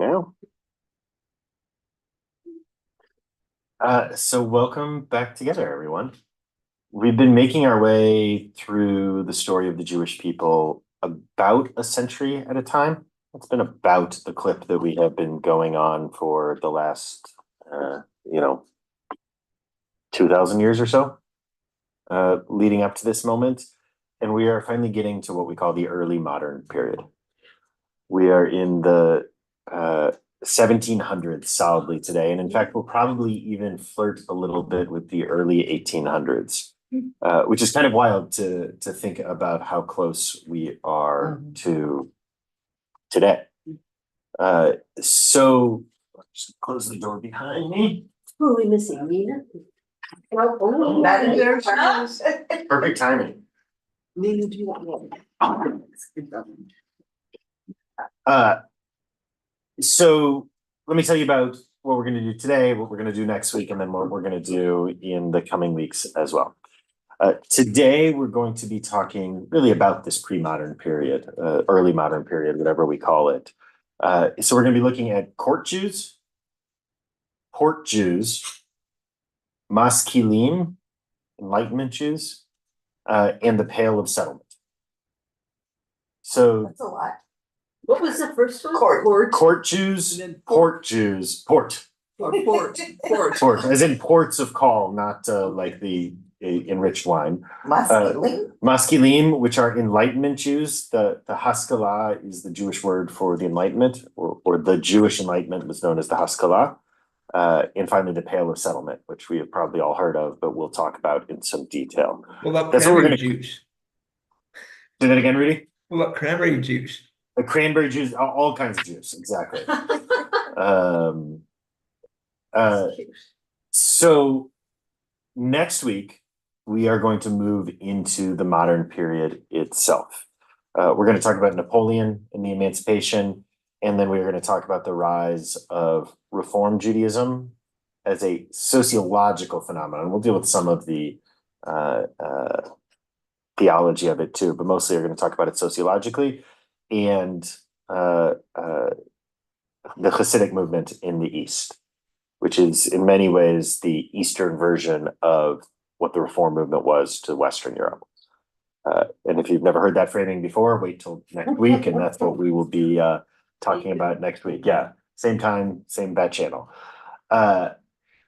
now. So welcome back together, everyone. We've been making our way through the story of the Jewish people about a century at a time. It's been about the clip that we have been going on for the last, 2,000 years or so, leading up to this moment. And we are finally getting to what we call the early modern period. We are in the 1700s solidly today. And in fact, we'll probably even flirt a little bit with the early 1800s, which is kind of wild to think about how close we are to today. So just close the door behind me. Who are we missing? Nina? Perfect timing. Nina, do you want So let me tell you about what we're going to do today, what we're going to do next week, and then what we're going to do in the coming weeks as well. Today, we're going to be talking really about this pre-modern period, early modern period, whatever we call it. So we're going to be looking at court Jews, port Jews, Maskilim, Enlightenment Jews, and the Pale of Settlement. So That's a lot. What was the first one? Court Jews, port Jews, port, as in ports of call, not like the enriched wine. Maskilim, which are Enlightenment Jews. The Haskalah is the Jewish word for the Enlightenment, or the Jewish Enlightenment was known as the Haskalah. And finally, the Pale of Settlement, which we have probably all heard of, but we'll talk about in some detail. What about That's what we're cranberry gonna juice? Say that again, Rudy. What about cranberry juice? The cranberry juice, all kinds of juice, exactly. So next week, we are going to move into the modern period itself. We're going to talk about Napoleon and the Emancipation, and then we're going to talk about the rise of Reform Judaism as a sociological phenomenon. We'll deal with some of the theology of it too, but mostly we're going to talk about it sociologically and the Hasidic movement in the East, which is in many ways the Eastern version of what the Reform movement was to Western Europe. And if you've never heard that framing before, wait till next week, and that's what we will be talking about next week. Yeah, same time, same bat channel.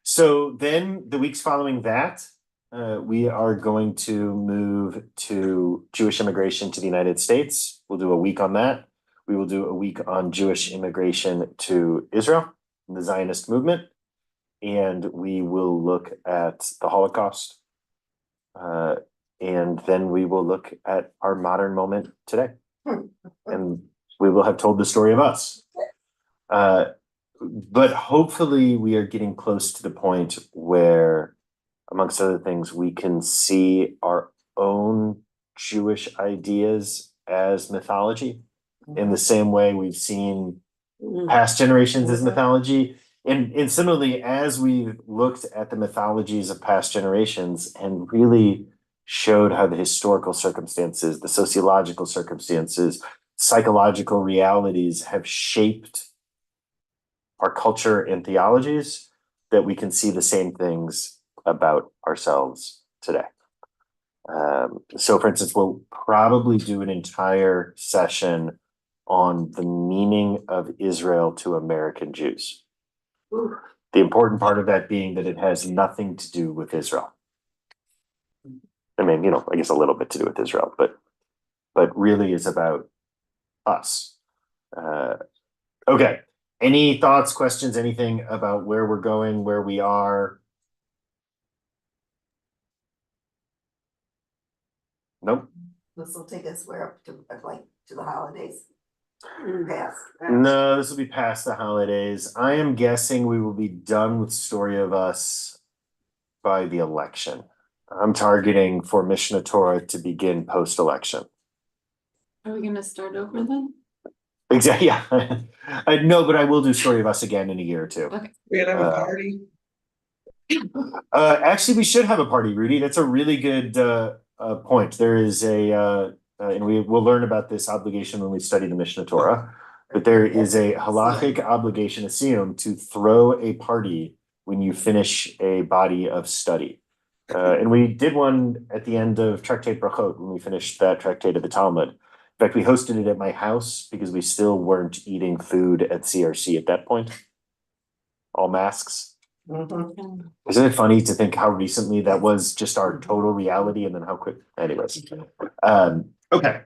So then the weeks following that, we are going to move to Jewish immigration to the United States. We'll do a week on that. We will do a week on Jewish immigration to Israel, the Zionist movement, and we will look at the Holocaust. And then we will look at our modern moment today. And we will have told the story of us. But hopefully we are getting close to the point where, amongst other things, we can see our own Jewish ideas as mythology in the same way we've seen past generations as mythology. And similarly, as we've looked at the mythologies of past generations and really showed how the historical circumstances, the sociological circumstances, psychological realities have shaped our culture and theologies, that we can see the same things about ourselves today. So for instance, we'll probably do an entire session on the meaning of Israel to American Jews. The important part of that being that it has nothing to do with Israel. I mean, I guess a little bit to do with Israel, but really is about us. Okay. Any thoughts, questions, anything about where we're going, where we are? Nope. This will take us where up to the holidays. Past. No, this will be past the holidays. I am guessing we will be done with Story of Us by the election. I'm targeting for Mishnah Torah to begin post-election. Are we going to start over then? Exactly. Yeah. I know, but I will do Story of Us again in a year or two. Okay. We're gonna have a party. Actually, we should have a party, Rudy. That's a really good point. There is and we will learn about this obligation when we study the Mishnah Torah. But there is a halachic obligation, a siyum, to throw a party when you finish a body of study. And we did one at the end of Tractate Brachot when we finished that tractate of the Talmud. In fact, we hosted it at my house because we still weren't eating food at CRC at that point. All masks. Mhm. Isn't it funny to think how recently that was just our total reality and then how quick, anyways. Okay,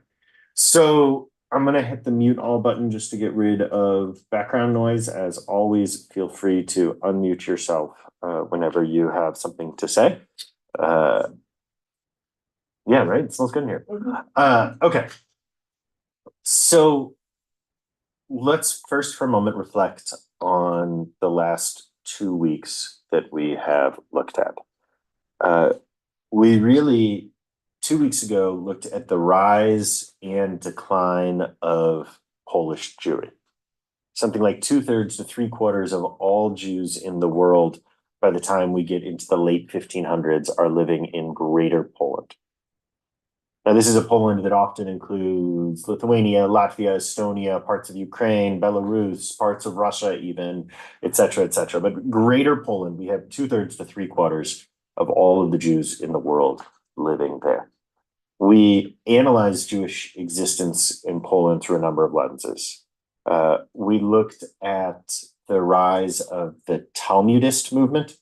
so I'm gonna hit the mute all button just to get rid of background noise. As always, feel free to unmute yourself whenever you have something to say. Yeah, right, it smells good in here. Okay, so let's first for a moment reflect on the last 2 weeks that we have looked at. We really 2 weeks ago looked at the rise and decline of Polish Jewry. Something like 2/3 to 3/4 of all Jews in the world by the time we get into the late 1500s are living in Greater Poland. Now, this is a Poland that often includes Lithuania, Latvia, Estonia, parts of Ukraine, Belarus, parts of Russia even, et cetera, et cetera. But Greater Poland, we have 2/3 to 3/4 of all of the Jews in the world living there. We analyze Jewish existence in Poland through a number of lenses. We looked at the rise of the Talmudist movement.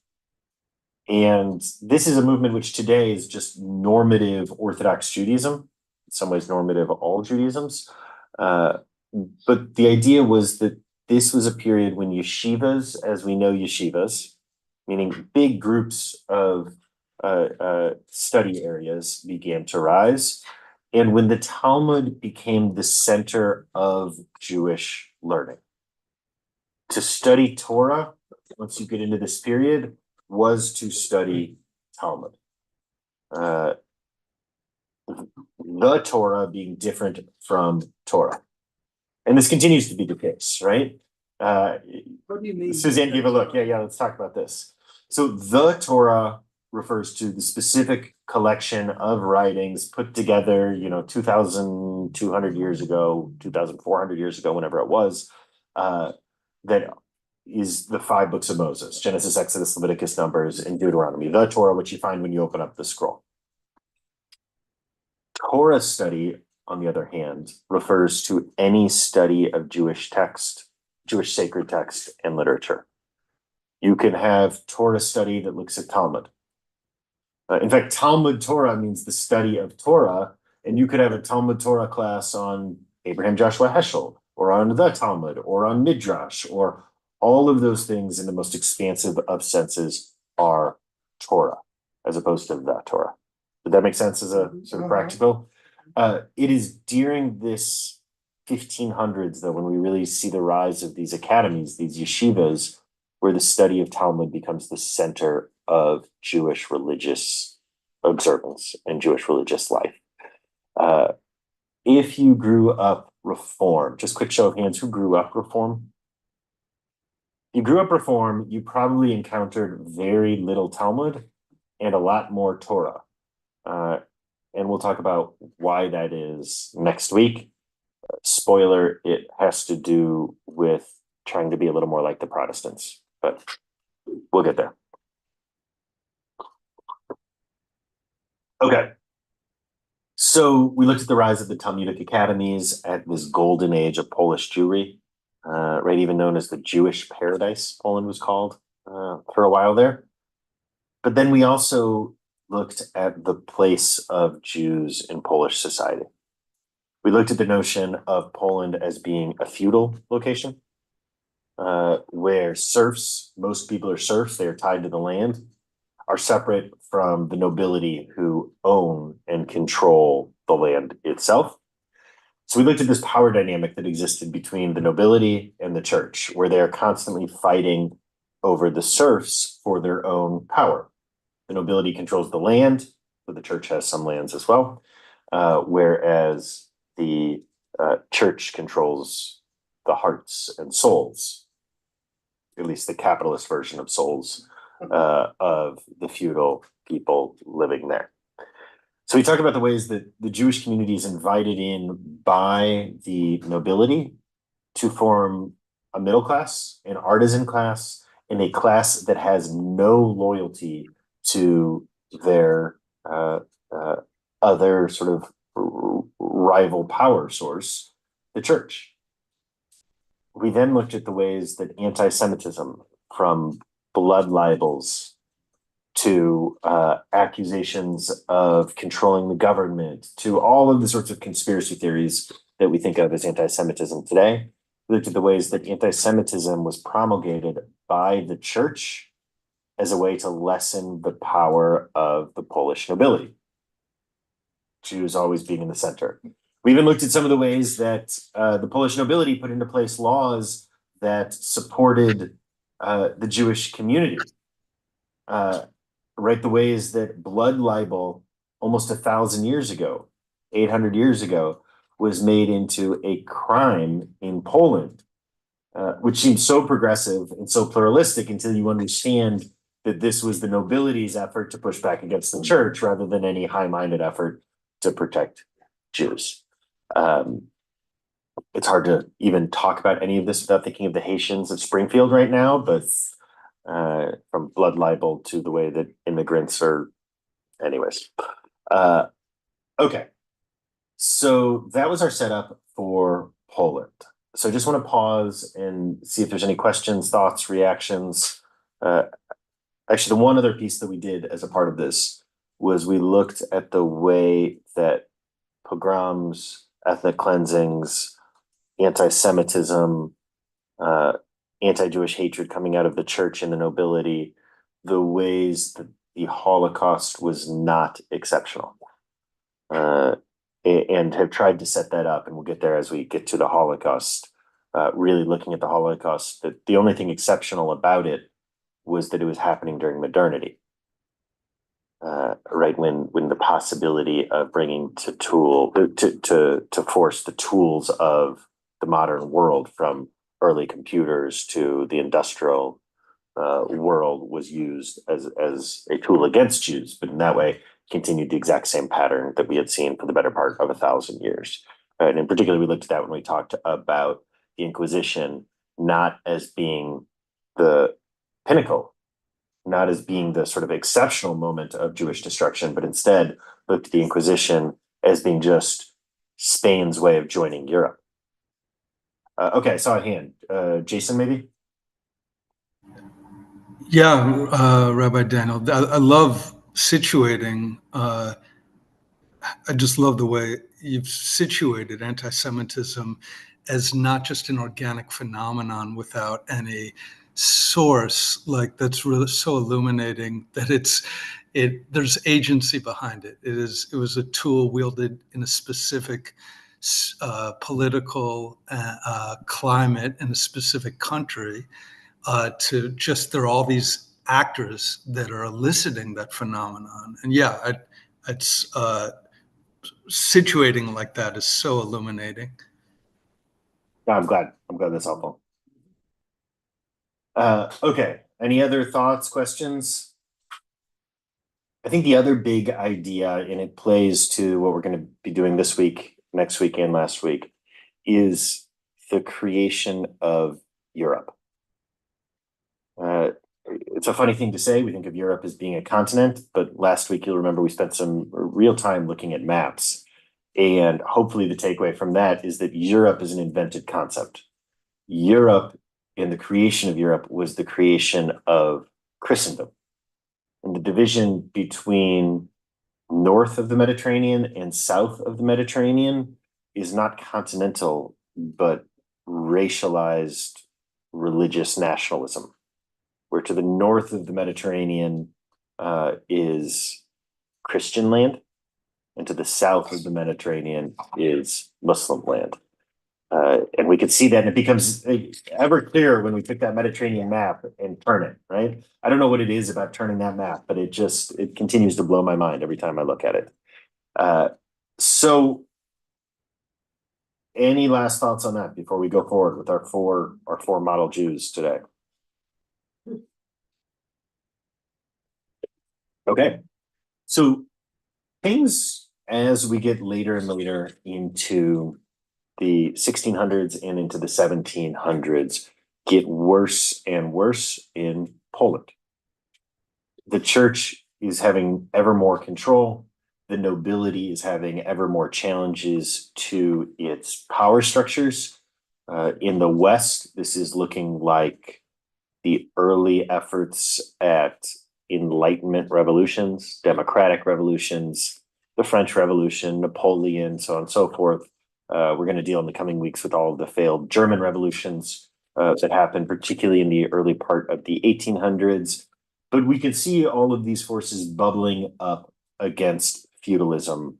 And this is a movement which today is just normative Orthodox Judaism, in some ways normative all Judaisms. But the idea was that this was a period when yeshivas, as we know yeshivas, meaning big groups of study areas began to rise. And when the Talmud became the center of Jewish learning. To study Torah, once you get into this period, was to study Talmud. The Torah being different from Torah. And this continues to be the case, right? What do you mean? Suzanne, give a look. Yeah, let's talk about this. So the Torah refers to the specific collection of writings put together, 2,200 years ago, 2,400 years ago, whenever it was, that is the 5 books of Moses: Genesis, Exodus, Leviticus, Numbers, and Deuteronomy. The Torah, which you find when you open up the scroll. Torah study, on the other hand, refers to any study of Jewish text, Jewish sacred text and literature. You can have Torah study that looks at Talmud. In fact, Talmud Torah means the study of Torah, and you could have a Talmud Torah class on Abraham Joshua Heschel, or on the Talmud, or on Midrash, or all of those things in the most expansive of senses are Torah, as opposed to the Torah. Did that make sense as a sort of practical? It is during this 1500s, though, when we really see the rise of these academies, these yeshivas, where the study of Talmud becomes the center of Jewish religious observance and Jewish religious life. If you grew up Reform, just quick show of hands, who grew up Reform? You grew up Reform, you probably encountered very little Talmud and a lot more Torah. And we'll talk about why that is next week. Spoiler, it has to do with trying to be a little more like the Protestants, but we'll get there. Okay. So we looked at the rise of the Talmudic academies at this golden age of Polish Jewry, right, even known as the Jewish paradise, Poland was called for a while there. But then we also looked at the place of Jews in Polish society. We looked at the notion of Poland as being a feudal location, where serfs, most people are serfs, they are tied to the land, are separate from the nobility who own and control the land itself. So we looked at this power dynamic that existed between the nobility and the church, where they are constantly fighting over the serfs for their own power. The nobility controls the land, but the church has some lands as well, whereas the church controls the hearts and souls, at least the capitalist version of souls, of the feudal people living there. So we talked about the ways that the Jewish community is invited in by the nobility to form a middle class, an artisan class, and a class that has no loyalty to their other sort of rival power source, the church. We then looked at the ways that anti-Semitism, from blood libels to accusations of controlling the government, to all of the sorts of conspiracy theories that we think of as anti-Semitism today. We looked at the ways that anti-Semitism was promulgated by the church as a way to lessen the power of the Polish nobility, Jews always being in the center. We even looked at some of the ways that the Polish nobility put into place laws that supported the Jewish community. Right, the ways that blood libel almost 1,000 years ago, 800 years ago, was made into a crime in Poland, which seems so progressive and so pluralistic until you understand that this was the nobility's effort to push back against the church rather than any high-minded effort to protect Jews. It's hard to even talk about any of this without thinking of the Haitians of Springfield right now, but from blood libel to the way that immigrants are, anyways. Okay, so that was our setup for Poland. So I just want to pause and see if there's any questions, thoughts, reactions. Actually, the one other piece that we did as a part of this was we looked at the way that pogroms, ethnic cleansings, anti-Semitism, anti-Jewish hatred coming out of the church and the nobility, the ways that the Holocaust was not exceptional, and have tried to set that up, and we'll get there as we get to the Holocaust. Really looking at the Holocaust, that the only thing exceptional about it was that it was happening during modernity, right when the possibility of bringing to force the tools of the modern world, from early computers to the industrial world, was used as a tool against Jews, but in that way continued the exact same pattern that we had seen for the better part of 1,000 years. And in particular, we looked at that when we talked about the Inquisition not as being the pinnacle, not as being the sort of exceptional moment of Jewish destruction, but instead looked at the Inquisition as being just Spain's way of joining Europe. Okay, I saw a hand. Jason, maybe? Yeah, Rabbi Daniel, I love situating. I just love the way you've situated anti-Semitism as not just an organic phenomenon without any source, like that's really so illuminating that there's agency behind it. It was a tool wielded in a specific political climate in a specific country. There are all these actors that are eliciting that phenomenon, and yeah, it's situating like that is so illuminating. No, I'm glad that's helpful. Okay, any other thoughts, questions? I think the other big idea, and it plays to what we're going to be doing this week, next week, and last week, is the creation of Europe. It's a funny thing to say. We think of Europe as being a continent, but last week, you'll remember we spent some real time looking at maps. And hopefully the takeaway from that is that Europe is an invented concept. Europe, and the creation of Europe, was the creation of Christendom. And the division between north of the Mediterranean and south of the Mediterranean is not continental, but racialized religious nationalism, where to the north of the Mediterranean is Christian land, and to the south of the Mediterranean is Muslim land. And we could see that, and it becomes ever clearer when we pick that Mediterranean map and turn it, right? I don't know what it is about turning that map, but it continues to blow my mind every time I look at it. So any last thoughts on that before we go forward with our four model Jews today? Okay, so things as we get later and later into the 1600s and into the 1700s get worse and worse in Poland. The church is having ever more control. The nobility is having ever more challenges to its power structures. In the West, this is looking like the early efforts at Enlightenment revolutions, democratic revolutions, the French Revolution, Napoleon, so on and so forth. We're going to deal in the coming weeks with all of the failed German revolutions that happened, particularly in the early part of the 1800s. But we could see all of these forces bubbling up against feudalism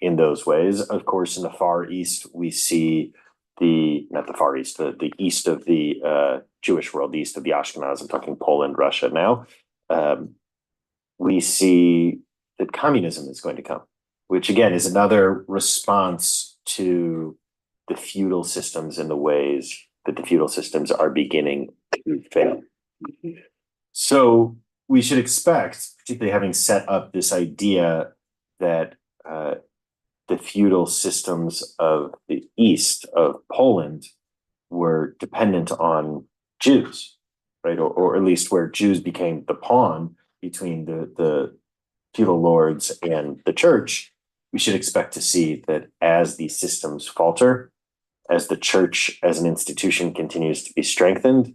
in those ways. Of course, in the Far East, we see not the Far East, the east of the Jewish world, the east of the Ashkenaz, I'm talking Poland, Russia now. We see that communism is going to come, which again is another response to the feudal systems and the ways that the feudal systems are beginning to fail. So we should expect, particularly having set up this idea that the feudal systems of the east of Poland were dependent on Jews, right? Or at least where Jews became the pawn between the feudal lords and the church, we should expect to see that as these systems falter, as the church as an institution continues to be strengthened,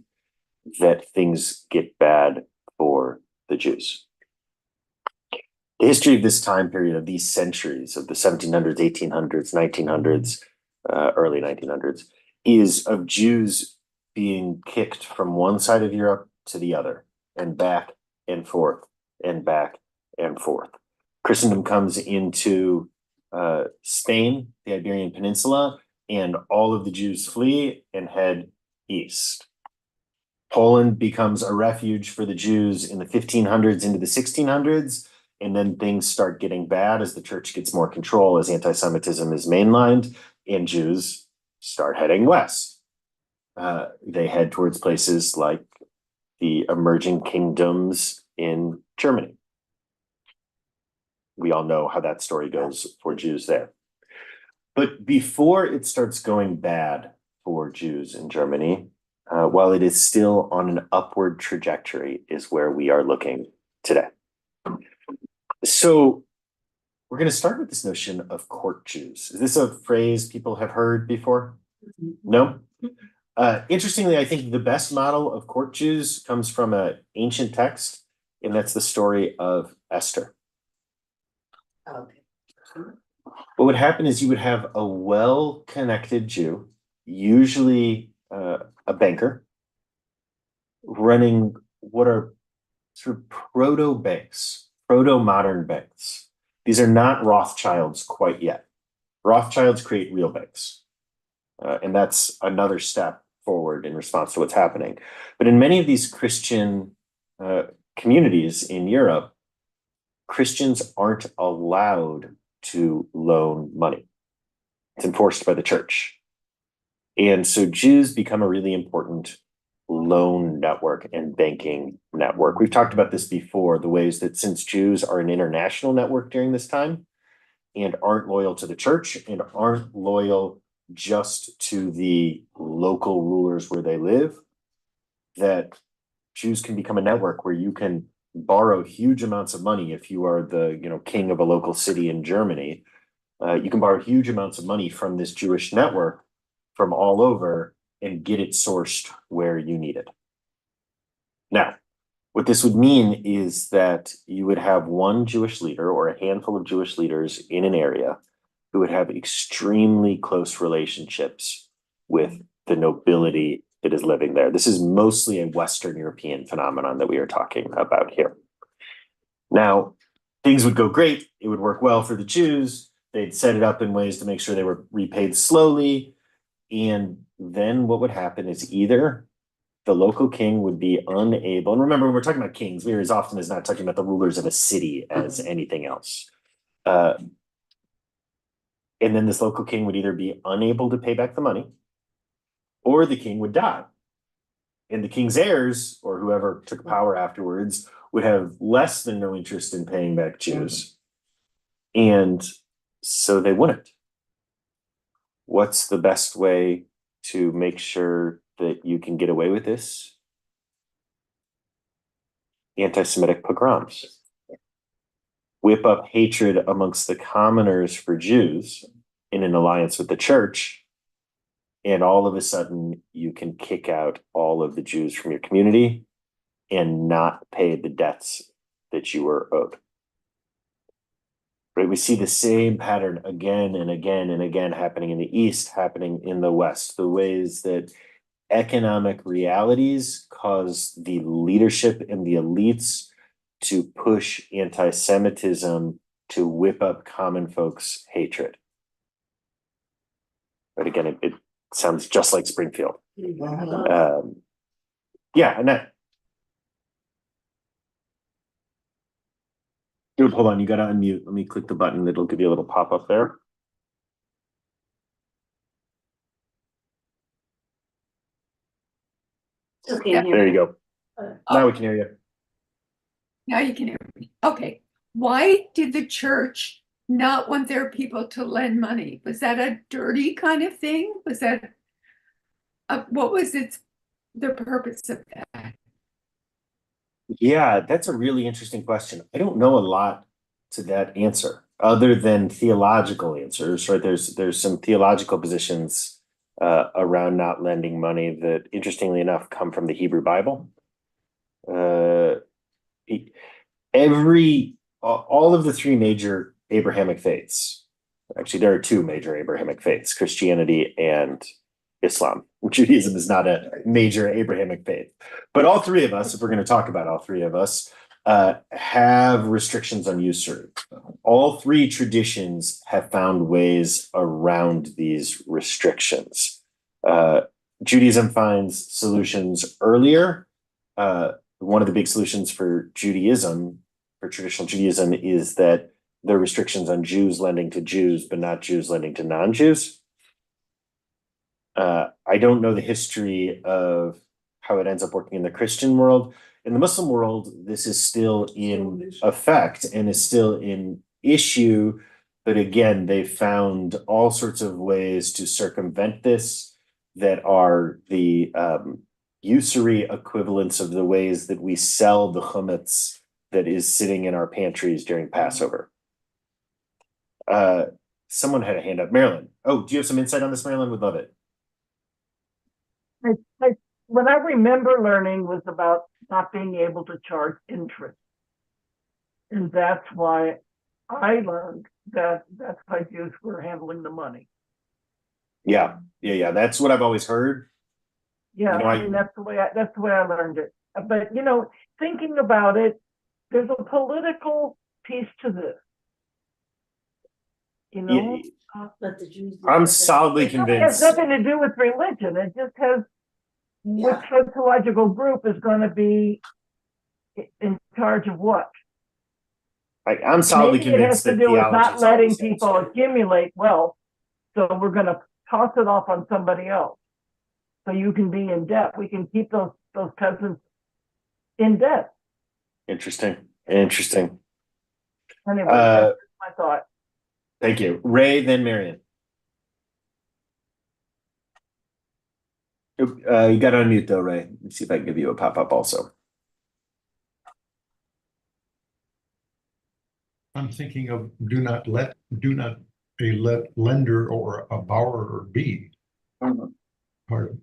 that things get bad for the Jews. The history of this time period, of these centuries, of the 1700s, 1800s, 1900s, early 1900s, is of Jews being kicked from one side of Europe to the other, and back and forth, and back and forth. Christendom comes into Spain, the Iberian Peninsula, and all of the Jews flee and head east. Poland becomes a refuge for the Jews in the 1500s into the 1600s, and then things start getting bad as the church gets more control, as anti-Semitism is mainlined, and Jews start heading west. They head towards places like the emerging kingdoms in Germany. We all know how that story goes for Jews there. But before it starts going bad for Jews in Germany, while it is still on an upward trajectory, is where we are looking today. So we're going to start with this notion of court Jews. Is this a phrase people have heard before? No? Interestingly, I think the best model of court Jews comes from an ancient text, and that's the story of Esther. Okay. What would happen is you would have a well-connected Jew, usually a banker, running what are sort of proto-banks, proto-modern banks. These are not Rothschilds quite yet. Rothschilds create real banks. And that's another step forward in response to what's happening. But in many of these Christian communities in Europe, Christians aren't allowed to loan money. It's enforced by the church. And so Jews become a really important loan network and banking network. We've talked about this before, the ways that since Jews are an international network during this time and aren't loyal to the church and aren't loyal just to the local rulers where they live, that Jews can become a network where you can borrow huge amounts of money. If you are the king of a local city in Germany, you can borrow huge amounts of money from this Jewish network from all over and get it sourced where you need it. Now, what this would mean is that you would have one Jewish leader or a handful of Jewish leaders in an area who would have extremely close relationships with the nobility that is living there. This is mostly a Western European phenomenon that we are talking about here. Now, things would go great. It would work well for the Jews. They'd set it up in ways to make sure they were repaid slowly. And then what would happen is either the local king would be unable, and remember, when we're talking about kings, we're as often as not talking about the rulers of a city as anything else. And then this local king would either be unable to pay back the money, or the king would die. And the king's heirs, or whoever took power afterwards, would have less than no interest in paying back Jews. And so they wouldn't. What's the best way to make sure that you can get away with this? Anti-Semitic pogroms. Whip up hatred amongst the commoners for Jews in an alliance with the church, and all of a sudden you can kick out all of the Jews from your community and not pay the debts that you were owed. Right? We see the same pattern again and again and again happening in the East, happening in the West, the ways that economic realities cause the leadership and the elites to push anti-Semitism to whip up common folks' hatred. But again, it sounds just like Springfield. Yeah, and that. Dude, hold on, you gotta unmute. Let me click the button. It'll give you a little pop-up there. Okay, There you go. Now we can hear you. now you can hear me. Okay, why did the church not want their people to lend money? Was that a dirty kind of thing? Was that what was the purpose of that? Yeah, that's a really interesting question. I don't know a lot to that answer other than theological answers, right? There's some theological positions around not lending money that, interestingly enough, come from the Hebrew Bible. All of the three major Abrahamic faiths, actually, there are two major Abrahamic faiths, Christianity and Islam. Judaism is not a major Abrahamic faith, but all three of us, if we're going to talk about all three of us, have restrictions on usury. All three traditions have found ways around these restrictions. Judaism finds solutions earlier. One of the big solutions for Judaism, for traditional Judaism, is that there are restrictions on Jews lending to Jews, but not Jews lending to non-Jews. I don't know the history of how it ends up working in the Christian world. In the Muslim world, this is still in effect and is still in issue. But again, they found all sorts of ways to circumvent this that are the usury equivalents of the ways that we sell the chametz that is sitting in our pantries during Passover. Someone had a hand up. Marilyn. Oh, do you have some insight on this, Marilyn? Would love it. What I remember learning was about not being able to charge interest. And that's why I learned that's how Jews were handling the money. Yeah. That's what I've always heard. Yeah, I mean, that's the way I learned it. But thinking about it, there's a political piece to this. Let the Jews. I'm solidly It has convinced. nothing to do with religion. It just has which sociological group is going to be in charge of what. I'm solidly Maybe it has convinced to that do with theology not is letting always the people answer. accumulate wealth, so we're going to toss it off on somebody else. So you can be in debt. We can keep those peasants in debt. Interesting. Anyway, that's my thought. Thank you. Ray, then Marion. You got to unmute though, Ray. Let's see if I can give you a pop-up also. I'm thinking of do not a lender or a borrower be part of.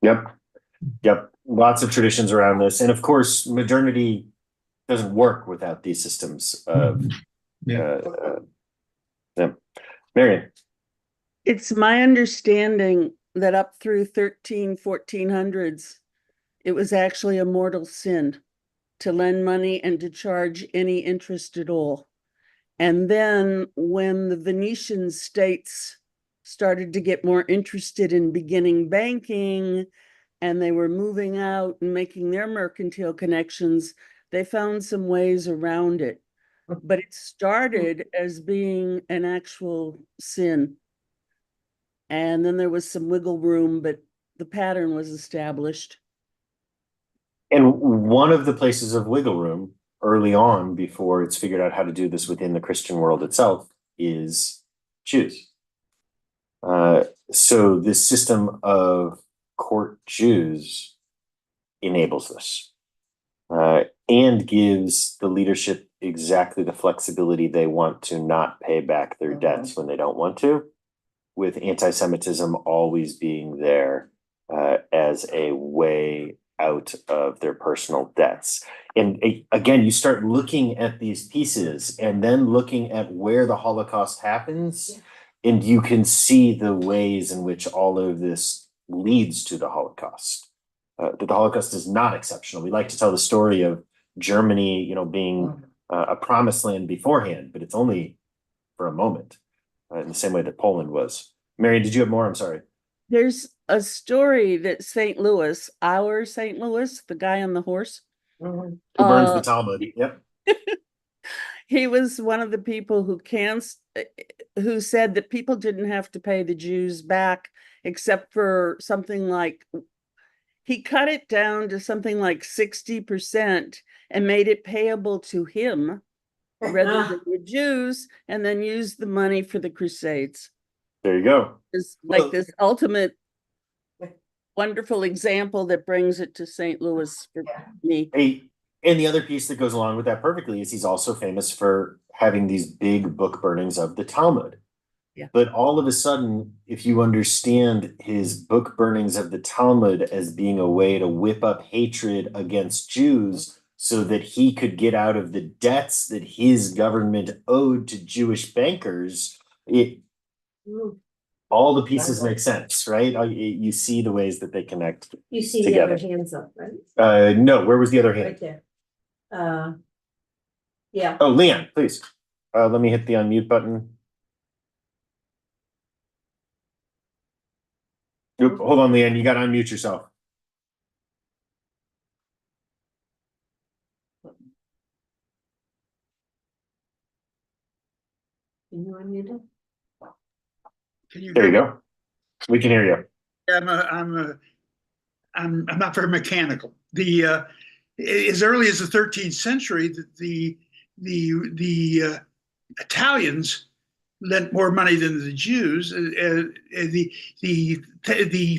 Yep. Lots of traditions around this. And of course, modernity doesn't work without these systems of Marion. It's my understanding that up through 1400s, it was actually a mortal sin to lend money and to charge any interest at all. And then when the Venetian states started to get more interested in beginning banking and they were moving out and making their mercantile connections, they found some ways around it. But it started as being an actual sin. And then there was some wiggle room, but the pattern was established. And one of the places of wiggle room early on, before it's figured out how to do this within the Christian world itself, is Jews. So this system of court Jews enables this, and gives the leadership exactly the flexibility they want to not pay back their debts when they don't want to, with anti-Semitism always being there as a way out of their personal debts. And again, you start looking at these pieces and then looking at where the Holocaust happens, and you can see the ways in which all of this leads to the Holocaust. The Holocaust is not exceptional. We like to tell the story of Germany, being a promised land beforehand, but it's only for a moment, in the same way that Poland was. Mary, did you have more? I'm sorry. There's a story that St. Louis, our St. Louis, the guy on the horse, Who burns the Talmud? Yep. he was one of the people who said that people didn't have to pay the Jews back except for something like, he cut it down to something like 60% and made it payable to him rather than the Jews, and then used the money for the Crusades. There you go. It's Well- like this ultimate wonderful example that brings it to St. Louis for me. And the other piece that goes along with that perfectly is he's also famous for having these big book burnings of the Talmud. Yeah. But all of a sudden, if you understand his book burnings of the Talmud as being a way to whip up hatred against Jews so that he could get out of the debts that his government owed to Jewish bankers, all the pieces make sense, right? You see the ways that they connect. You see together. the other hands up, right? No, where was the other hand? Right there. Yeah. Oh, Leon, please. Let me hit the unmute button. Oop, hold on, Leon, you gotta unmute yourself. Can you unmute it? Can you There hear you me? go. We can hear you. I'm not very mechanical. As early as the 13th century, the Italians lent more money than the Jews. The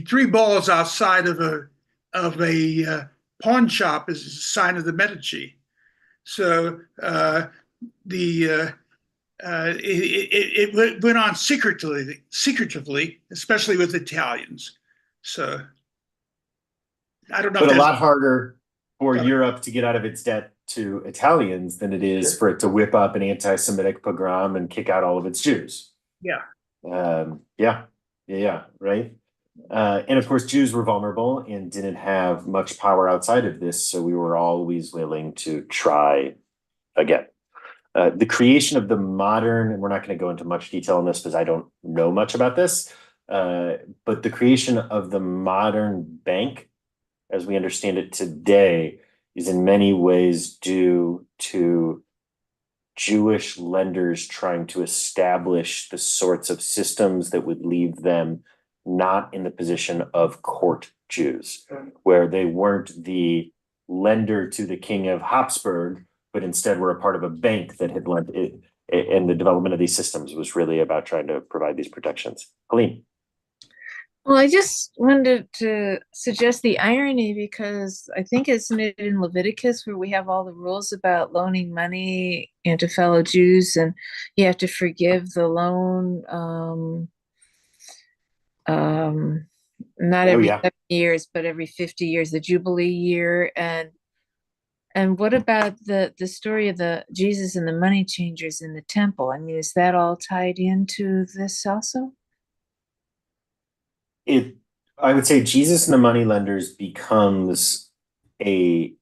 three balls outside of a pawn shop is a sign of the Medici. So it went on secretively, especially with Italians. So I don't know. But If a that's, lot harder for Sorry. Europe to get out of its debt to Italians than it is for it to whip up an anti-Semitic pogrom and kick out all of its Jews. Yeah. Yeah, right. And of course, Jews were vulnerable and didn't have much power outside of this, so we were always willing to try again. The creation of the modern, and we're not going to go into much detail on this because I don't know much about this, but the creation of the modern bank, as we understand it today, is in many ways due to Jewish lenders trying to establish the sorts of systems that would leave them not in the position of court Jews, where they weren't the lender to the king of Habsburg, but instead were a part of a bank that had lent it. And the development of these systems was really about trying to provide these protections. Helene. Well, I just wanted to suggest the irony because I think isn't it in Leviticus where we have all the rules about loaning money and to fellow Jews, and you have to forgive the loan. Not every 7 years, but every 50 years, the Jubilee year. And what about the story of the Jesus and the money changers in the temple? I mean, is that all tied into this also? I would say Jesus and the moneylenders becomes a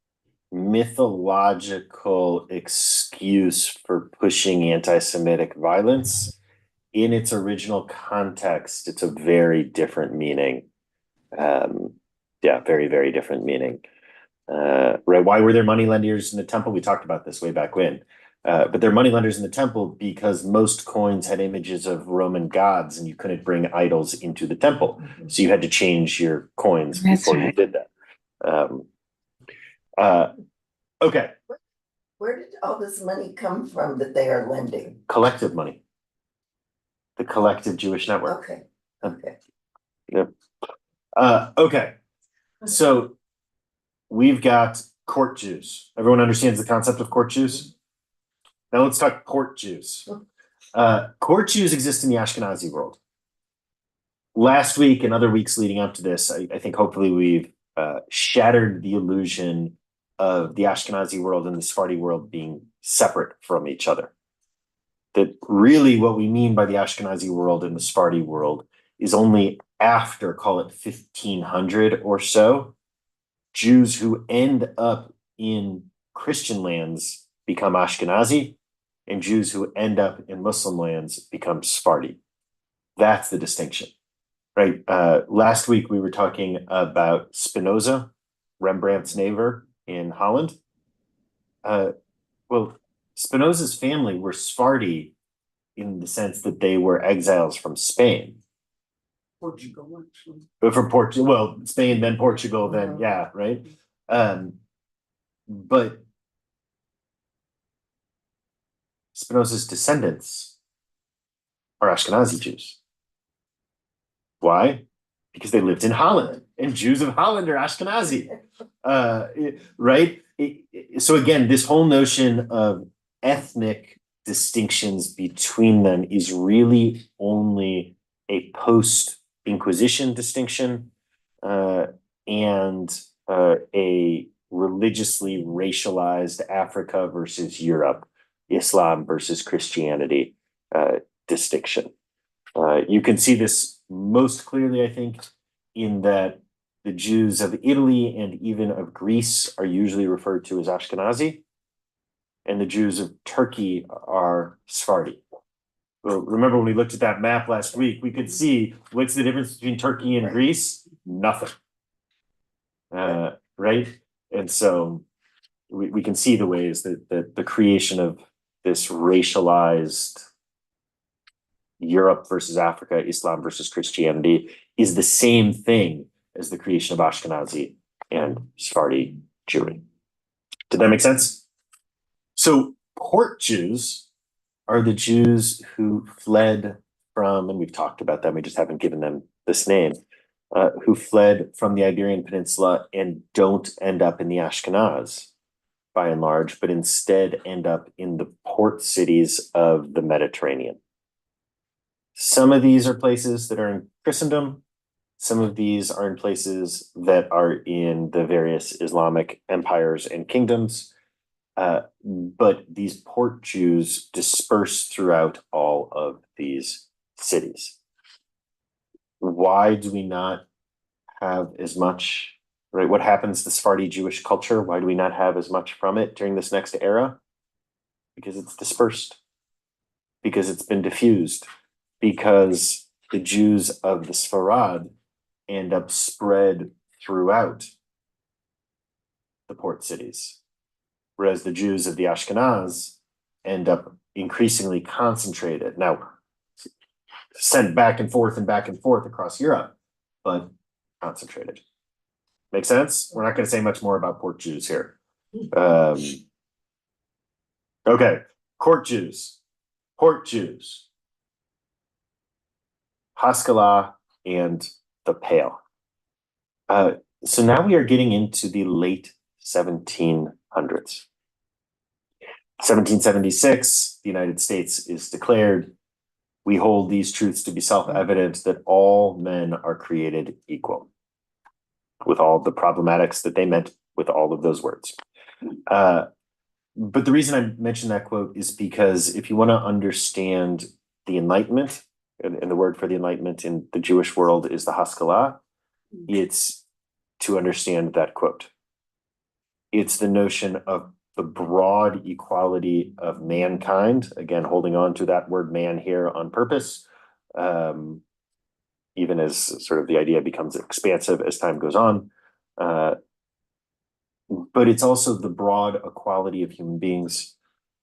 mythological excuse for pushing anti-Semitic violence. In its original context, it's a very different meaning. Very, very different meaning. Right? Why were there moneylenders in the temple? We talked about this way back when. But they're moneylenders in the temple because most coins had images of Roman gods and you couldn't bring idols into the temple. So you had to change your coins before you did that. Okay. Where did all this money come from that they are lending? Collective money. The collective Jewish network. Okay. Okay. Okay, so we've got court Jews. Everyone understands the concept of court Jews? Now let's talk court Jews. Court Jews exist in the Ashkenazi world. Last week and other weeks leading up to this, I think hopefully we've shattered the illusion of the Ashkenazi world and the Sephardi world being separate from each other. That really what we mean by the Ashkenazi world and the Sephardi world is only after, call it 1500 or so, Jews who end up in Christian lands become Ashkenazi, and Jews who end up in Muslim lands become Sephardi. That's the distinction, right? Last week we were talking about Spinoza, Rembrandt's neighbor in Holland. Well, Spinoza's family were Sephardi in the sense that they were exiles from Spain. Portugal, actually. But from Portugal, well, Spain, then Portugal, then yeah, right? But Spinoza's descendants are Ashkenazi Jews. Why? Because they lived in Holland, and Jews of Holland are Ashkenazi, right? So again, this whole notion of ethnic distinctions between them is really only a post-Inquisition distinction and a religiously racialized Africa versus Europe, Islam versus Christianity distinction. You can see this most clearly, I think, in that the Jews of Italy and even of Greece are usually referred to as Ashkenazi, and the Jews of Turkey are Sephardi. Well, remember when we looked at that map last week, we could see what's the difference between Turkey and Greece? Nothing. Right? And so we can see the ways that the creation of this racialized Europe versus Africa, Islam versus Christianity is the same thing as the creation of Ashkenazi and Sephardi Jewry. Did that make sense? So court Jews are the Jews who fled from, and we've talked about them, we just haven't given them this name, who fled from the Iberian Peninsula and don't end up in the Ashkenaz by and large, but instead end up in the port cities of the Mediterranean. Some of these are places that are in Christendom. Some of these are in places that are in the various Islamic empires and kingdoms. But these port Jews disperse throughout all of these cities. Why do we not have as much, right? What happens to Sephardi Jewish culture? Why do we not have as much from it during this next era? Because it's dispersed, because it's been diffused, because the Jews of the Sfarad end up spread throughout the port cities, whereas the Jews of the Ashkenaz end up increasingly concentrated. Now, sent back and forth across Europe, but concentrated. Make sense? We're not going to say much more about port Jews here. Okay, court Jews, port Jews, Haskalah, and the Pale. So now we are getting into the late 1700s. 1776, the United States is declared. We hold these truths to be self-evident that all men are created equal, with all the problematics that they meant with all of those words. But the reason I mention that quote is because if you want to understand the Enlightenment, and the word for the Enlightenment in the Jewish world is the Haskalah, it's to understand that quote. It's the notion of the broad equality of mankind, again, holding on to that word man here on purpose, even as sort of the idea becomes expansive as time goes on. But it's also the broad equality of human beings,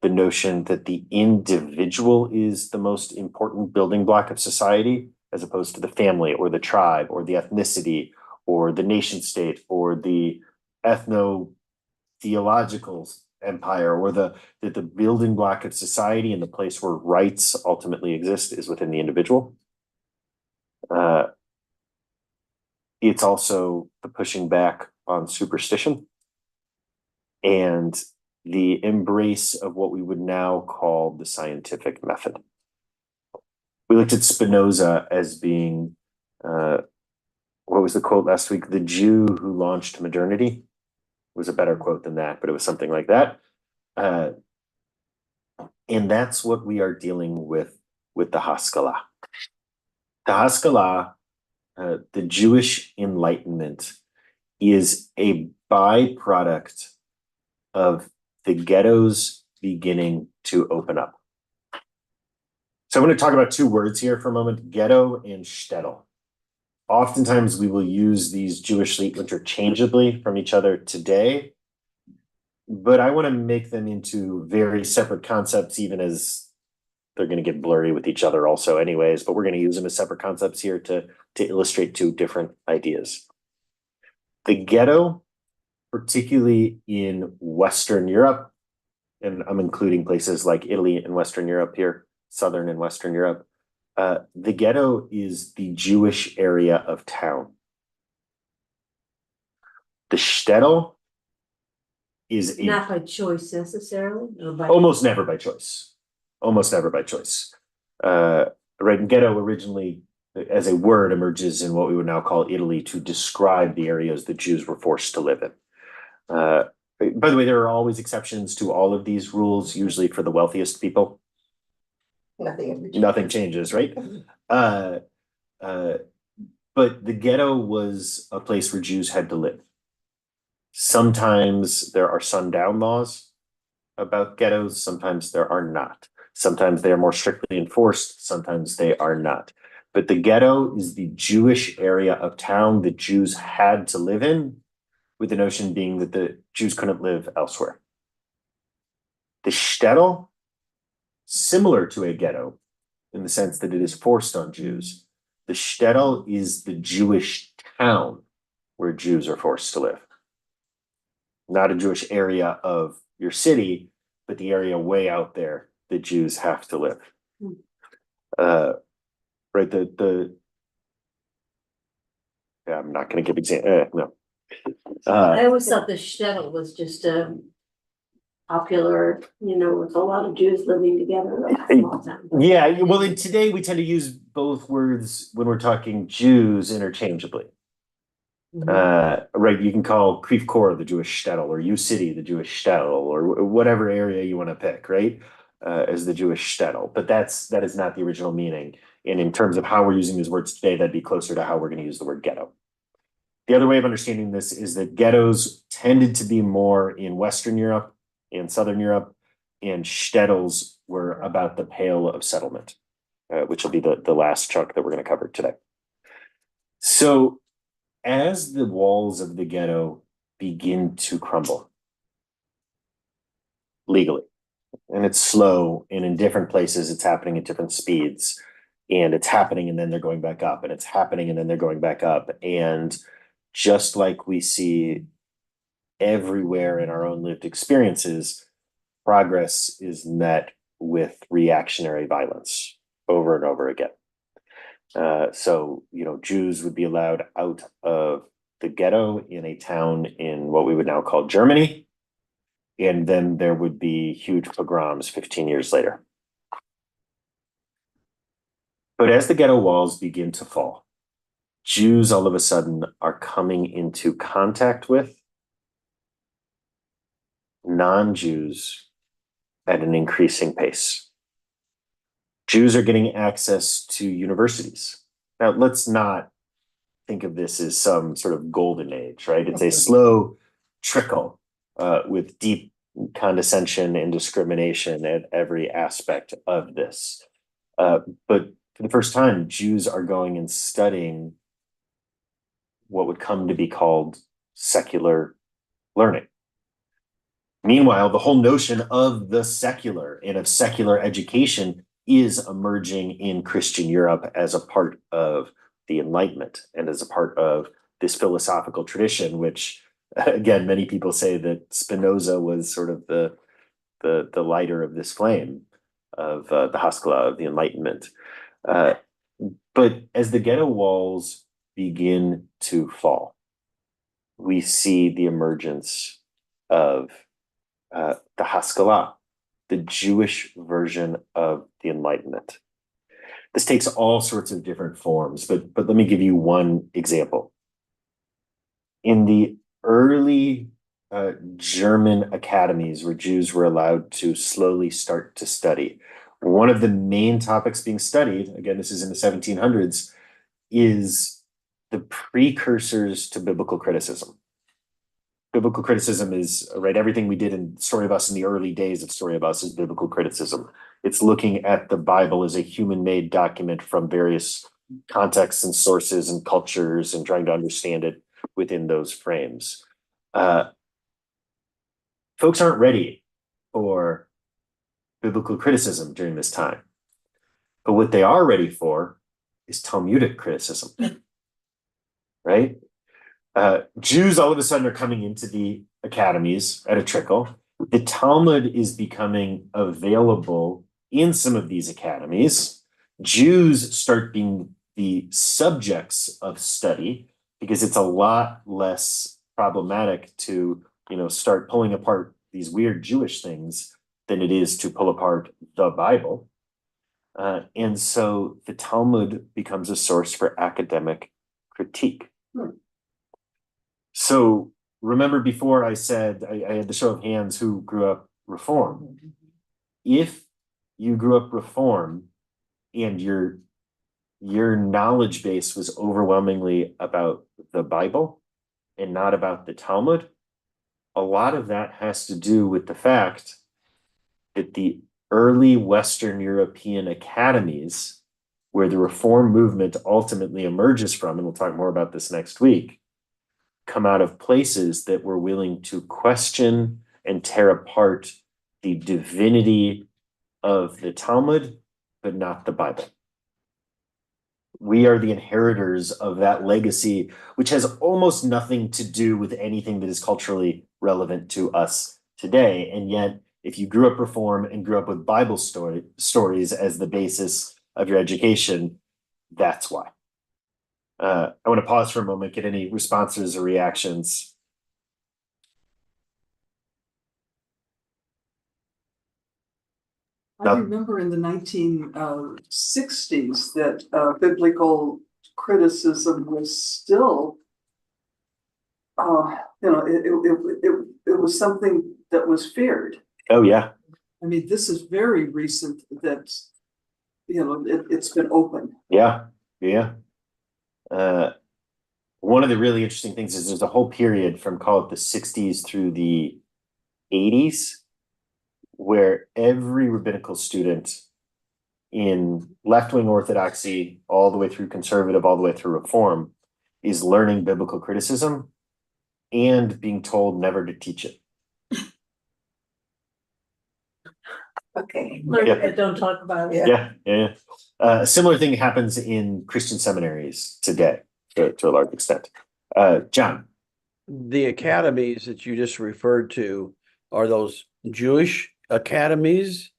the notion that the individual is the most important building block of society, as opposed to the family or the tribe or the ethnicity or the nation state or the ethno-theological empire, or that the building block of society and the place where rights ultimately exist is within the individual. It's also the pushing back on superstition and the embrace of what we would now call the scientific method. We looked at Spinoza as being, what was the quote last week? The Jew who launched modernity was a better quote than that, but it was something like that. And that's what we are dealing with the Haskalah. The Haskalah, the Jewish Enlightenment, is a byproduct of the ghettos beginning to open up. So I'm going to talk about two words here for a moment, ghetto and shtetl. Oftentimes we will use these Jewishly interchangeably from each other today, but I want to make them into very separate concepts, even as they're going to get blurry with each other also anyways, but we're going to use them as separate concepts here to illustrate two different ideas. The ghetto, particularly in Western Europe, and I'm including places like Italy and Western Europe here, Southern and Western Europe, the ghetto is the Jewish area of town. The shtetl is Not by choice necessarily, or by. almost never by choice. Almost never by choice. Right, and ghetto originally, as a word, emerges in what we would now call Italy to describe the areas that Jews were forced to live in. By the way, there are always exceptions to all of these rules, usually for the wealthiest people. Nothing changes, right? But the ghetto was a place where Jews had to live. Sometimes there are sundown laws about ghettos, sometimes there are not. Sometimes they are more strictly enforced, sometimes they are not. But the ghetto is the Jewish area of town that Jews had to live in, with the notion being that the Jews couldn't live elsewhere. The shtetl, similar to a ghetto in the sense that it is forced on Jews, the shtetl is the Jewish town where Jews are forced to live. Not a Jewish area of your city, but the area way out there that Jews have to live. Right, yeah, I'm not going to give example. No. I always thought the shtetl was just popular, with a lot of Jews living together. Yeah, well, today we tend to use both words when we're talking Jews interchangeably. Right, you can call Krif Kor the Jewish shtetl, or U City the Jewish shtetl, or whatever area you want to pick, right, as the Jewish shtetl. But that is not the original meaning. And in terms of how we're using these words today, that'd be closer to how we're going to use the word ghetto. The other way of understanding this is that ghettos tended to be more in Western Europe and Southern Europe, and shtetls were about the Pale of Settlement, which will be the last chunk that we're going to cover today. So as the walls of the ghetto begin to crumble legally, and it's slow, and in different places it's happening at different speeds, and it's happening and then they're going back up, and it's happening and then they're going back up, and just like we see everywhere in our own lived experiences, progress is met with reactionary violence over and over again. So, Jews would be allowed out of the ghetto in a town in what we would now call Germany, and then there would be huge pogroms 15 years later. But as the ghetto walls begin to fall, Jews all of a sudden are coming into contact with non-Jews at an increasing pace. Jews are getting access to universities. Now, let's not think of this as some sort of golden age, right? It's a slow trickle with deep condescension and discrimination at every aspect of this. But for the first time, Jews are going and studying what would come to be called secular learning. Meanwhile, the whole notion of the secular and of secular education is emerging in Christian Europe as a part of the Enlightenment and as a part of this philosophical tradition, which, again, many people say that Spinoza was sort of the lighter of this flame of the Haskalah of the Enlightenment. But as the ghetto walls begin to fall, we see the emergence of the Haskalah, the Jewish version of the Enlightenment. This takes all sorts of different forms, but let me give you one example. In the early German academies where Jews were allowed to slowly start to study, one of the main topics being studied, again, this is in the 1700s, is the precursors to biblical criticism. Biblical criticism is, right, everything we did in Story of Us in the early days of Story of Us is biblical criticism. It's looking at the Bible as a human-made document from various contexts and sources and cultures and trying to understand it within those frames. Folks aren't ready for biblical criticism during this time. But what they are ready for is Talmudic criticism, right? Jews all of a sudden are coming into the academies at a trickle. The Talmud is becoming available in some of these academies. Jews start being the subjects of study because it's a lot less problematic to, start pulling apart these weird Jewish things than it is to pull apart the Bible. And so the Talmud becomes a source for academic critique. So remember before I said, I had the show of hands who grew up Reform. If you grew up Reform and your knowledge base was overwhelmingly about the Bible and not about the Talmud, a lot of that has to do with the fact that the early Western European academies, where the Reform movement ultimately emerges from, and we'll talk more about this next week, come out of places that were willing to question and tear apart the divinity of the Talmud, but not the Bible. We are the inheritors of that legacy, which has almost nothing to do with anything that is culturally relevant to us today. And yet, if you grew up Reform and grew up with Bible stories as the basis of your education, that's why. I want to pause for a moment, get any responses or reactions. I remember in the 1960s that biblical criticism was still, it was something that was feared. Oh, yeah. I mean, this is very recent that, it's been open. Yeah, yeah. One of the really interesting things is there's a whole period from, call it the 60s through the 80s, where every rabbinical student in left-wing orthodoxy, all the way through conservative, all the way through Reform, is learning biblical criticism and being told never to teach it. Okay. Yeah. Don't talk about it. Yeah. A similar thing happens in Christian seminaries today, to a large extent. John. The academies that you just referred to, are those Jewish academies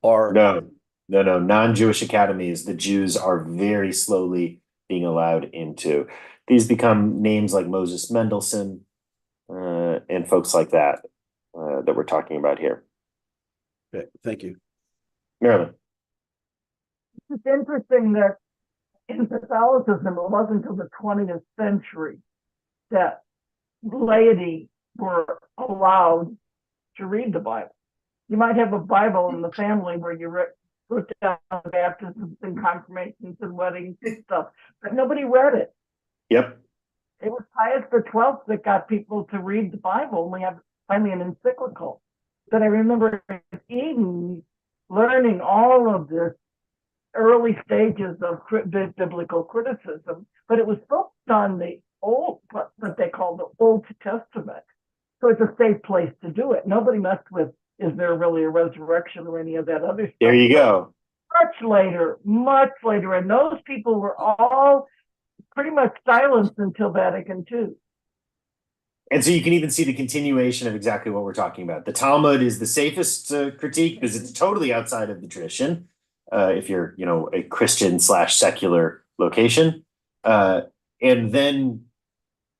or? No, non-Jewish academies. The Jews are very slowly being allowed into. These become names like Moses Mendelssohn and folks like that that we're talking about here. Okay, thank you. Marilyn. It's interesting that in Catholicism, it wasn't until the 20th century that laity were allowed to read the Bible. You might have a Bible in the family where you wrote down baptisms and confirmations and weddings and stuff, but nobody read it. Yep. It was Pius XII that got people to read the Bible, and we have finally an encyclical. But I remember Eden learning all of this early stages of biblical criticism, but it was focused on the old, what they call the Old Testament. So it's a safe place to do it. Nobody messed with, is there really a resurrection or any of that other stuff. There you go. Much later. And those people were all pretty much silenced until Vatican II. And so you can even see the continuation of exactly what we're talking about. The Talmud is the safest critique because it's totally outside of the tradition. if you're, a Christian / secular location. And then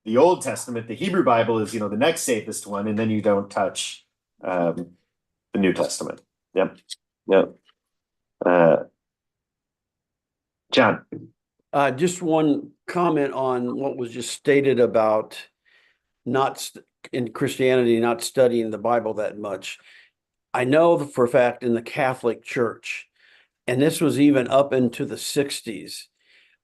the Old Testament, the Hebrew Bible is, the next safest one, and then you don't touch the New Testament. Yep. John. Just one comment on what was just stated about in Christianity, not studying the Bible that much. I know for a fact in the Catholic Church, and this was even up into the 60s,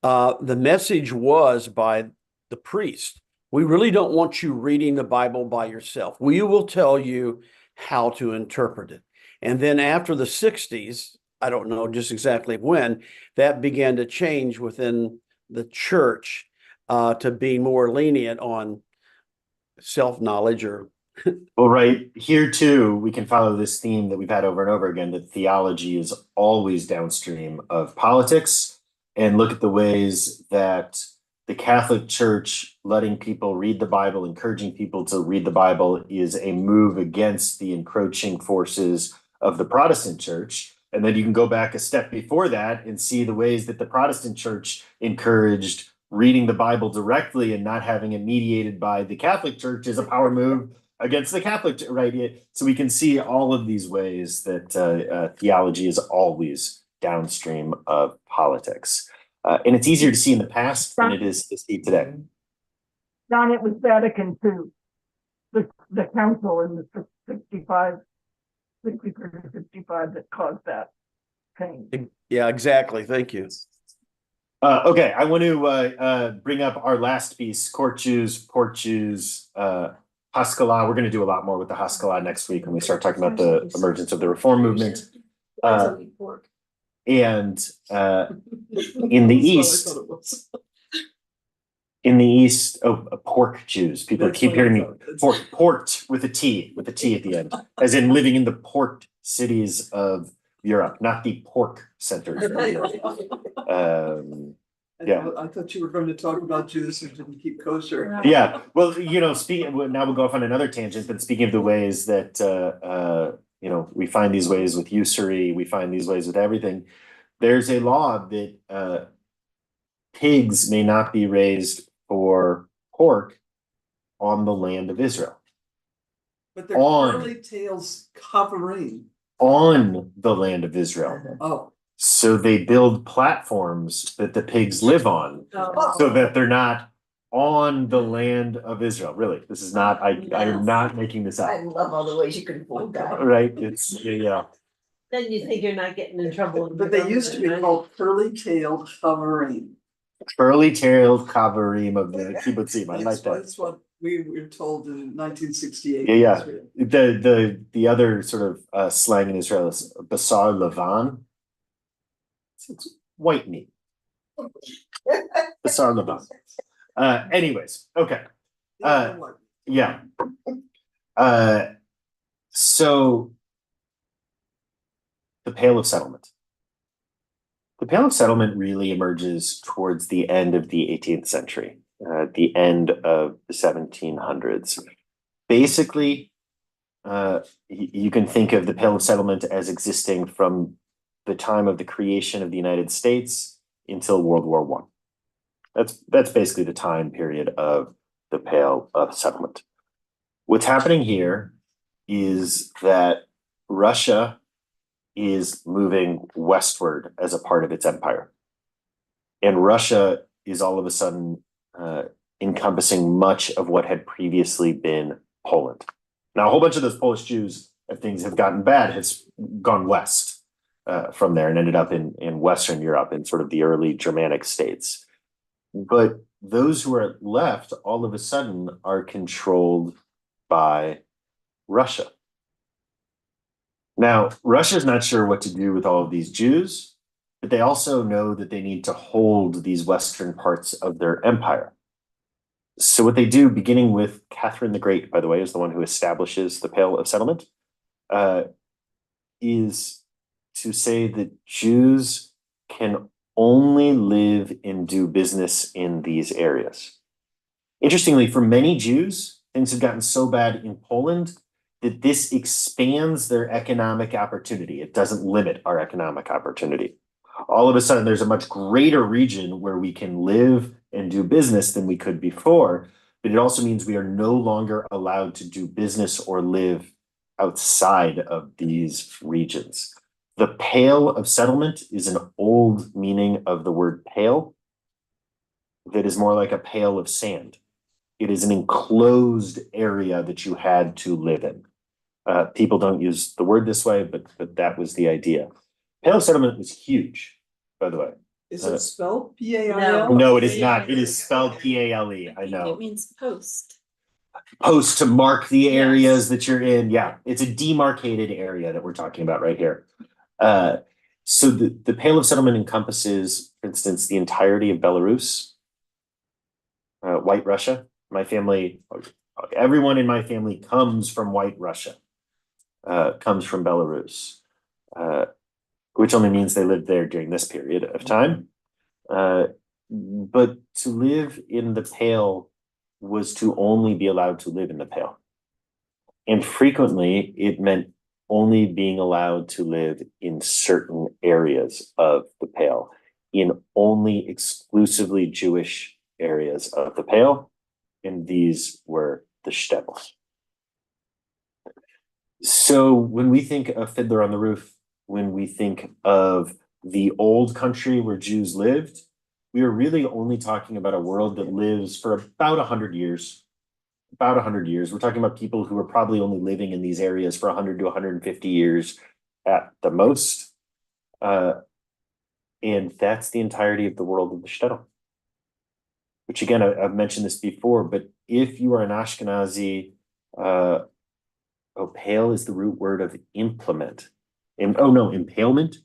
the message was by the priest, we really don't want you reading the Bible by yourself. We will tell you how to interpret it. And then after the 60s, I don't know just exactly when, that began to change within the church to be more lenient on self-knowledge or Well, right here too, we can follow this theme that we've had over and over again, that theology is always downstream of politics, and look at the ways that the Catholic Church letting people read the Bible, encouraging people to read the Bible, is a move against the encroaching forces of the Protestant Church. And then you can go back a step before that and see the ways that the Protestant Church encouraged reading the Bible directly and not having it mediated by the Catholic Church is a power move against the Catholic, right? So we can see all of these ways that theology is always downstream of politics. And it's easier to see in the past than it is to see today. Don, it was Vatican II, the council in the 63 to 65 that caused that change. Yeah, exactly. Thank you. Okay, I want to bring up our last piece, court Jews, port Jews, Haskalah. We're going to do a lot more with the Haskalah next week when we start talking about the emergence of the Reform movement. And in the East, pork Jews. People keep hearing me port with a T at the end, as in living in the port cities of Europe, not the pork centers. Yeah. I thought you were going to talk about Jews who didn't keep kosher. Yeah. Well, now we'll go off on another tangent, but speaking of the ways that, we find these ways with usury, we find these ways with everything. There's a law that pigs may not be raised for pork on the land of Israel. But they're curly tails covering. On the land of Israel. Oh. So they build platforms that the pigs live on, so that they're not on the land of Israel. Really, this is not, I am not making this up. I love all the ways you can fool that. Right, it's, yeah. Then you think you're not getting in trouble. But they used to be called curly-tailed chavarim. Curly-tailed chavarim of the kibbutzim. I like that. That's what we were told in 1968. Yeah. The other sort of slang in Israel is basar levan. It's white meat. Basar levan. Anyways, okay. Yeah. So the Pale of Settlement. The Pale of Settlement really emerges towards the end of the 18th century, the end of the 1700s. Basically, you can think of the Pale of Settlement as existing from the time of the creation of the United States until World War I. That's basically the time period of the Pale of Settlement. What's happening here is that Russia is moving westward as a part of its empire. And Russia is all of a sudden encompassing much of what had previously been Poland. Now, a whole bunch of those Polish Jews, if things have gotten bad, has gone west from there and ended up in Western Europe, in sort of the early Germanic states. But those who are left all of a sudden are controlled by Russia. Now, Russia's not sure what to do with all of these Jews, but they also know that they need to hold these Western parts of their empire. So what they do, beginning with Catherine the Great, by the way, is the one who establishes the Pale of Settlement, is to say that Jews can only live and do business in these areas. Interestingly, for many Jews, things have gotten so bad in Poland that this expands their economic opportunity. It doesn't limit our economic opportunity. All of a sudden, there's a much greater region where we can live and do business than we could before. But it also means we are no longer allowed to do business or live outside of these regions. The Pale of Settlement is an old meaning of the word pale that is more like a pail of sand. It is an enclosed area that you had to live in. People don't use the word this way, but that was the idea. Pale of Settlement was huge, by the way. Is it spelled P-A-I-L? No, it is not. It is spelled P-A-L-E. I know. It means post. Post to mark the Yes. areas that you're in. Yeah, it's a demarcated area that we're talking about right here. So the Pale of Settlement encompasses, for instance, the entirety of Belarus, White Russia. My family, everyone in my family comes from White Russia, comes from Belarus, which only means they lived there during this period of time. But to live in the Pale was to only be allowed to live in the Pale. And frequently it meant only being allowed to live in certain areas of the Pale, in only exclusively Jewish areas of the Pale. And these were the shtetls. So when we think of Fiddler on the Roof, when we think of the old country where Jews lived, we are really only talking about a world that lives for about 100 years. About 100 years. We're talking about people who are probably only living in these areas for 100 to 150 years at the most. And that's the entirety of the world of the shtetl. Which again, I've mentioned this before, but if you are an Ashkenazi, pale is the root word of implement. Impalement.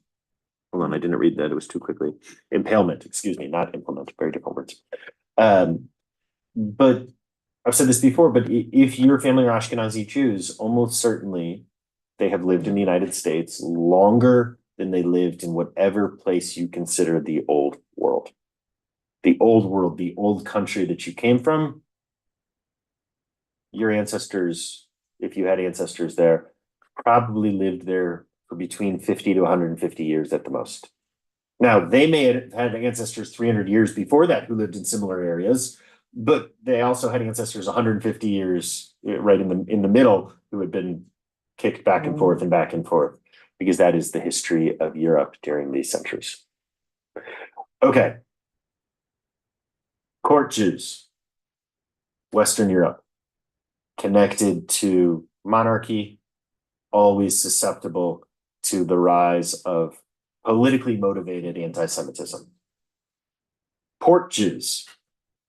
Hold on, I didn't read that. It was too quickly. Impalement, excuse me, not implement, very different words. But I've said this before, but if your family are Ashkenazi Jews, almost certainly they have lived in the United States longer than they lived in whatever place you consider the old world. The old world, the old country that you came from, your ancestors, if you had ancestors there, probably lived there for between 50 to 150 years at the most. Now, they may have had ancestors 300 years before that who lived in similar areas, but they also had ancestors 150 years right in the middle who had been kicked back and forth, because that is the history of Europe during these centuries. Okay. Court Jews, Western Europe, connected to monarchy, always susceptible to the rise of politically motivated anti-Semitism. Port Jews,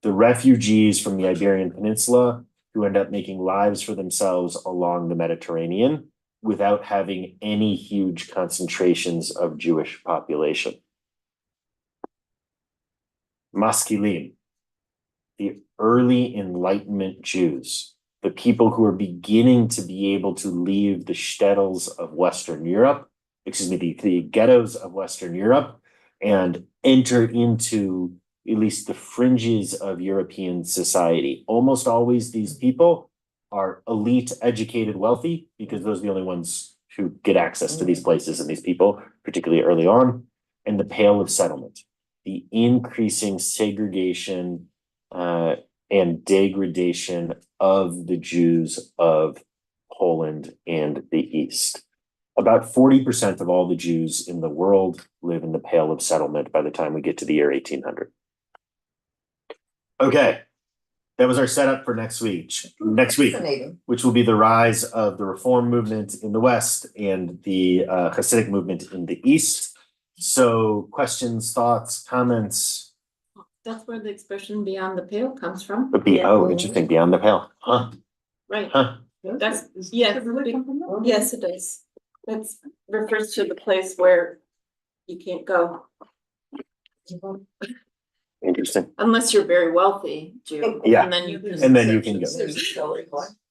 the refugees from the Iberian Peninsula who end up making lives for themselves along the Mediterranean without having any huge concentrations of Jewish population. Maskilim, the early Enlightenment Jews, the people who are beginning to be able to leave the shtetls of Western Europe, the ghettos of Western Europe, and enter into at least the fringes of European society. Almost always these people are elite, educated, wealthy, because those are the only ones who get access to these places and these people, particularly early on. And the Pale of Settlement, the increasing segregation and degradation of the Jews of Poland and the East. About 40% of all the Jews in the world live in the Pale of Settlement by the time we get to the year 1800. Okay, that was our setup for next week, which will be the rise of the Reform movement in the West and the Hasidic movement in the East. So questions, thoughts, comments? That's where the expression beyond the pale comes from. Interesting, beyond the pale. Huh. Right. Huh. That's, yes, yes, it is. That refers to the place where you can't go. Interesting. Unless you're very wealthy, Jew. Yeah. And then you can. And then you can go.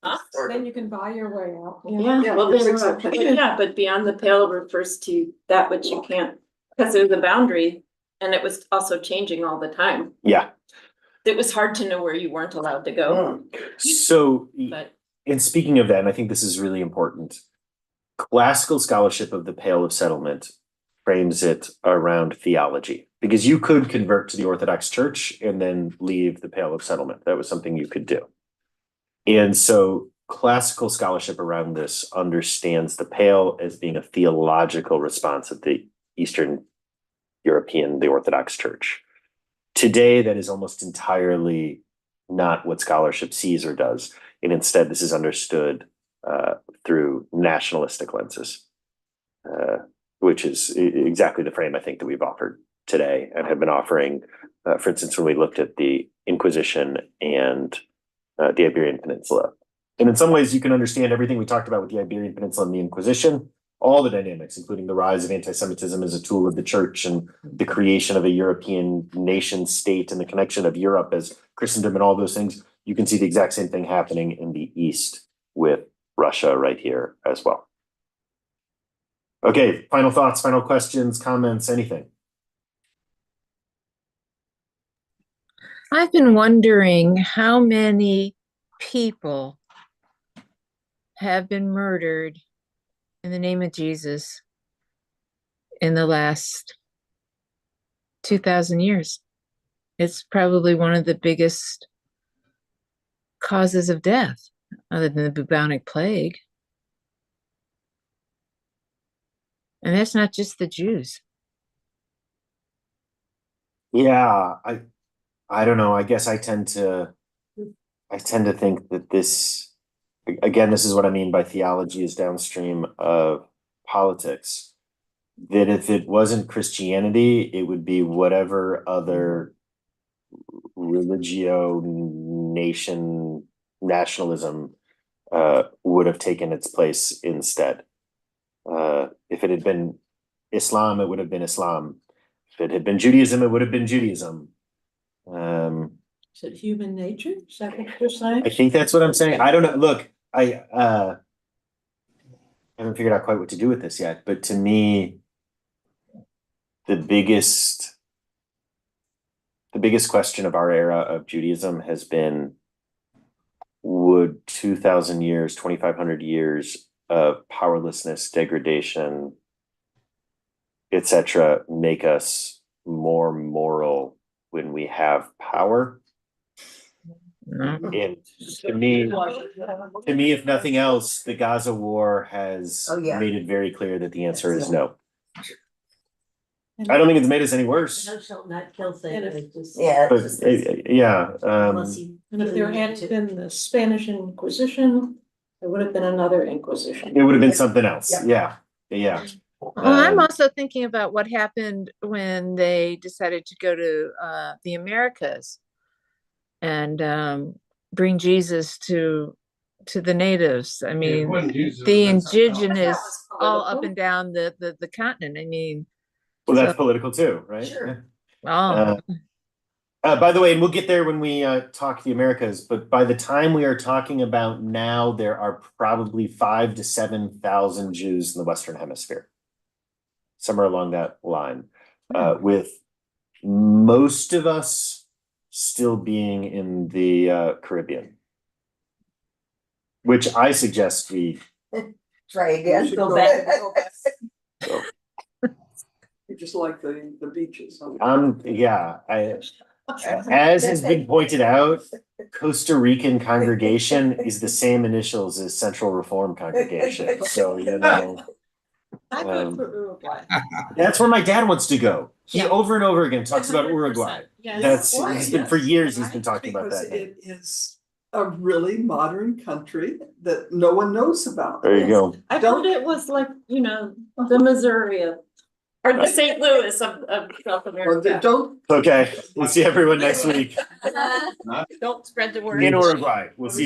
Huh? Then you can buy your way out. Yeah, well, but beyond the pale refers to that which you can't, because there's a boundary, and it was also changing all the time. Yeah. It was hard to know where you weren't allowed to go. So But and speaking of that, and I think this is really important, classical scholarship of the Pale of Settlement frames it around theology, because you could convert to the Orthodox Church and then leave the Pale of Settlement. That was something you could do. And so classical scholarship around this understands the Pale as being a theological response of the Eastern European, the Orthodox Church. Today, that is almost entirely not what scholarship sees or does. And instead, this is understood through nationalistic lenses, which is exactly the frame I think that we've offered today and have been offering, for instance, when we looked at the Inquisition and the Iberian Peninsula. And in some ways, you can understand everything we talked about with the Iberian Peninsula and the Inquisition, all the dynamics, including the rise of anti-Semitism as a tool of the church and the creation of a European nation state and the connection of Europe as Christendom and all those things. You can see the exact same thing happening in the East with Russia right here as well. Okay, final thoughts, final questions, comments, anything? I've been wondering how many people have been murdered in the name of Jesus in the last 2,000 years. It's probably one of the biggest causes of death, other than the bubonic plague. And that's not just the Jews. Yeah, I don't know. I guess I tend to think that this, again, this is what I mean by theology is downstream of politics. That if it wasn't Christianity, it would be whatever other religio nationalism would have taken its place instead. If it had been Islam, it would have been Islam. If it had been Judaism, it would have been Judaism. Is it human nature? Is that what you're saying? I think that's what I'm saying. I don't know. Look, I haven't figured out quite what to do with this yet, but to me, the biggest question of our era of Judaism has been, would 2,000 years, 2,500 years of powerlessness, degradation, etc., make us more moral when we have power? And to me, if nothing else, the Gaza war has made it very clear that the answer is no. I don't think it's made us any worse. Yeah. But yeah. And if there hadn't been the Spanish Inquisition, there would have been another Inquisition. It would have been something else. Yeah. Well, I'm also thinking about what happened when they decided to go to the Americas and bring Jesus to the natives. I mean, the indigenous all up and down the continent. I mean, well, that's political too, right? Sure. oh, By the way, and we'll get there when we talk the Americas, but by the time we are talking about now, there are probably 5,000 to 7,000 Jews in the Western Hemisphere, somewhere along that line, with most of us still being in the Caribbean, which I suggest we Try again. Go back. So, You just like the beaches. yeah, as has been pointed out, Costa Rican congregation is the same initials as Central Reform Congregation. So, you know, that's where my dad wants to go. He over and over again talks about Uruguay. He's been for years, he's been talking about Because that. it is a really modern country that no one knows about. There you go. I thought it was like, you know, the Missouri of, or the St. Louis of South Well, America. don't. Okay, we'll see everyone next week Don't spread the word. in Uruguay. We'll see.